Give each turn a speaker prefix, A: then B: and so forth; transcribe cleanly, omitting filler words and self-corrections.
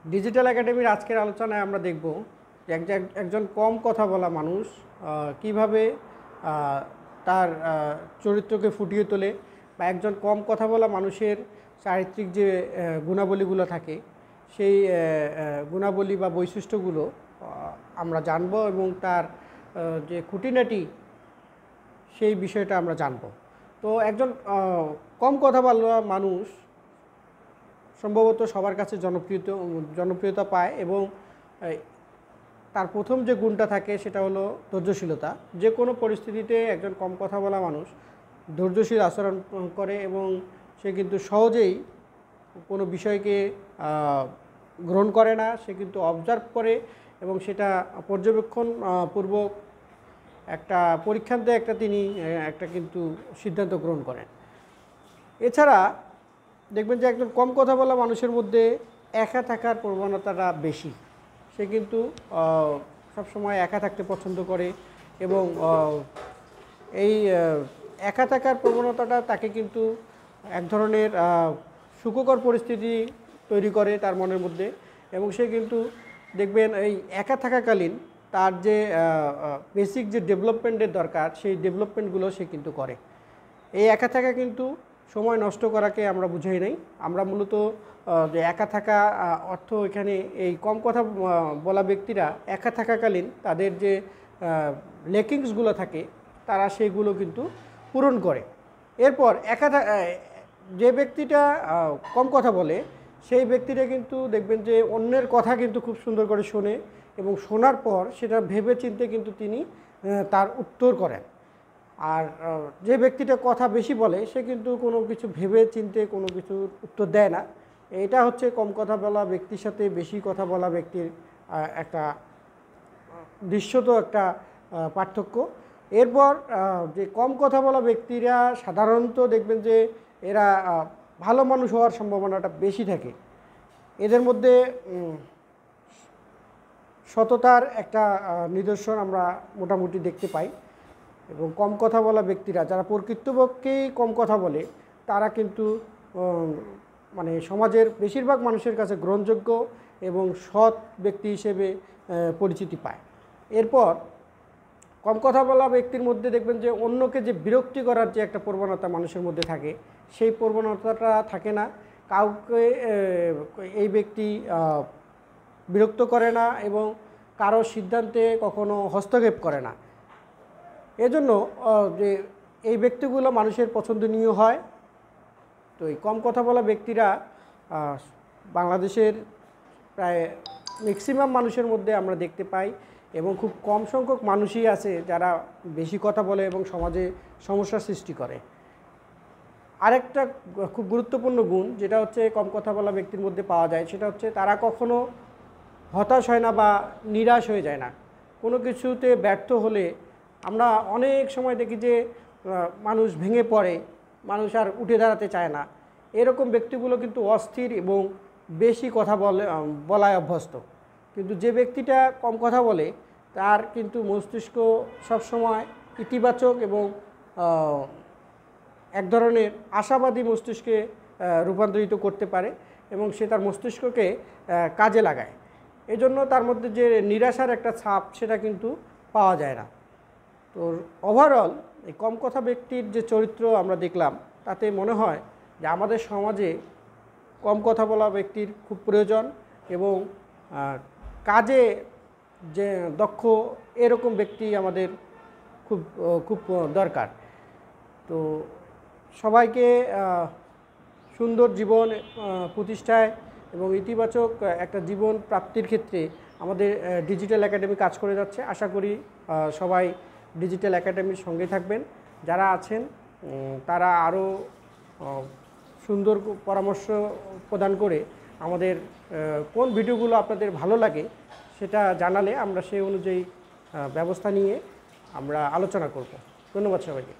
A: Digital একাডেমির আজকের আলোচনায় আমরা দেখব যে একজন কম কথা বলা মানুষ কিভাবে তার চরিত্রকে ফুটিয়ে তোলে, বা একজন কম কথা বলা মানুষের চারিত্রিক যে গুণাবলীগুলো থাকে সেই গুণাবলী বা বৈশিষ্ট্যগুলো আমরা জানব এবং তার যে খুঁটিনাটি সেই বিষয়টা আমরা জানব। তো একজন কম কথা বলা মানুষ সম্ভবত সবার কাছে জনপ্রিয়তা পায় এবং তার প্রথম যে গুণটা থাকে সেটা হলো ধৈর্যশীলতা। যে কোনো পরিস্থিতিতে একজন কম কথা বলা মানুষ ধৈর্যশীল আচরণ করে এবং সে কিন্তু সহজেই কোনো বিষয়কে গ্রহণ করে না, সে কিন্তু অবজার্ভ করে এবং সেটা পর্যবেক্ষণ পূর্বক একটা পরীক্ষান্তে তিনি কিন্তু সিদ্ধান্ত গ্রহণ করেন। এছাড়া দেখবেন যে একজন কম কথা বলা মানুষের মধ্যে একা থাকার প্রবণতাটা বেশি। সে কিন্তু সবসময় একা থাকতে পছন্দ করে এবং এই একা থাকার প্রবণতাটা তাকে কিন্তু এক ধরনের সুখকর পরিস্থিতি তৈরি করে তার মনের মধ্যে, এবং সে কিন্তু দেখবেন এই একা থাকাকালীন তার যে বেসিক যে ডেভেলপমেন্টের দরকার সেই ডেভেলপমেন্টগুলো সে কিন্তু করে। এই একা থাকা কিন্তু সময় নষ্ট করাকে আমরা বুঝাই নাই। আমরা মূলত যে একা থাকা অর্থ এখানে এই কম কথা বলা ব্যক্তিরা একা থাকাকালীন তাদের যে ল্যাকিংসগুলো থাকে তারা সেইগুলো কিন্তু পূরণ করে। এরপর যে ব্যক্তিটা কম কথা বলে সেই ব্যক্তিটা কিন্তু দেখবেন যে অন্যের কথা কিন্তু খুব সুন্দর করে শোনে এবং শোনার পর সেটা ভেবে চিন্তে কিন্তু তিনি তার উত্তর করেন। আর যে ব্যক্তিটা কথা বেশি বলে সে কিন্তু কোনো কিছু ভেবে চিন্তে কোনো কিছু উত্তর দেয় না। এটা হচ্ছে কম কথা বলা ব্যক্তির সাথে বেশি কথা বলা ব্যক্তির একটা দৃশ্যত একটা পার্থক্য। এরপর যে কম কথা বলা ব্যক্তিরা সাধারণত দেখবেন যে এরা ভালো মানুষ হওয়ার সম্ভাবনাটা বেশি থাকে। এদের মধ্যে সততার একটা নিদর্শন আমরা মোটামুটি দেখতে পাই, এবং কম কথা বলা ব্যক্তিরা যারা প্রকৃতপক্ষেই কম কথা বলে তারা কিন্তু মানে সমাজের বেশিরভাগ মানুষের কাছে গ্রহণযোগ্য এবং সৎ ব্যক্তি হিসেবে পরিচিতি পায়। এরপর কম কথা বলা ব্যক্তির মধ্যে দেখবেন যে অন্যকে যে বিরক্তি করার যে একটা প্রবণতা মানুষের মধ্যে থাকে সেই প্রবণতাটা থাকে না। কাউকে এই ব্যক্তি বিরক্ত করে না এবং কারো সিদ্ধান্তে কখনো হস্তক্ষেপ করে না। এজন্য যে এই ব্যক্তিগুলো মানুষের পছন্দনীয় হয়। তো এই কম কথা বলা ব্যক্তিরা বাংলাদেশের প্রায় ম্যাক্সিমাম মানুষের মধ্যে আমরা দেখতে পাই, এবং খুব কম সংখ্যক মানুষই আছে যারা বেশি কথা বলে এবং সমাজে সমস্যার সৃষ্টি করে। আরেকটা খুব গুরুত্বপূর্ণ গুণ যেটা হচ্ছে কম কথা বলা ব্যক্তির মধ্যে পাওয়া যায় সেটা হচ্ছে তারা কখনো হতাশ হয় না বা নিরাশ হয়ে যায় না। কোনো কিছুতে ব্যর্থ হলে আমরা অনেক সময় দেখি যে মানুষ ভেঙে পড়ে, মানুষ আর উঠে দাঁড়াতে চায় না। এরকম ব্যক্তিগুলো কিন্তু অস্থির এবং বেশি কথা বলায় অভ্যস্ত। কিন্তু যে ব্যক্তিটা কম কথা বলে তার কিন্তু মস্তিষ্ক সবসময় ইতিবাচক এবং এক ধরনের আশাবাদী মস্তিষ্কে রূপান্তরিত করতে পারে এবং সে তার মস্তিষ্ককে কাজে লাগায়। এজন্য তার মধ্যে যে নিরাশার একটা ছাপ সেটা কিন্তু পাওয়া যায় না। তো ওভারঅল এই কম কথা ব্যক্তির যে চরিত্র আমরা দেখলাম তাতে মনে হয় যে আমাদের সমাজে কম কথা বলা ব্যক্তির খুব প্রয়োজন এবং কাজে যে দক্ষ এরকম ব্যক্তি আমাদের খুব খুব দরকার। তো সবাইকে সুন্দর জীবন প্রতিষ্ঠায় এবং ইতিবাচক একটা জীবন প্রাপ্তির ক্ষেত্রে আমাদের ডিজিটাল একাডেমি কাজ করে যাচ্ছে। আশা করি সবাই ডিজিটাল একাডেমির সঙ্গে থাকবেন। যারা আছেন তারা আরও সুন্দর পরামর্শ প্রদান করে আমাদের কোন ভিডিওগুলো আপনাদের ভালো লাগে সেটা জানালে আমরা সেই অনুযায়ী ব্যবস্থা নিয়ে আমরা আলোচনা করব। ধন্যবাদ সবাইকে।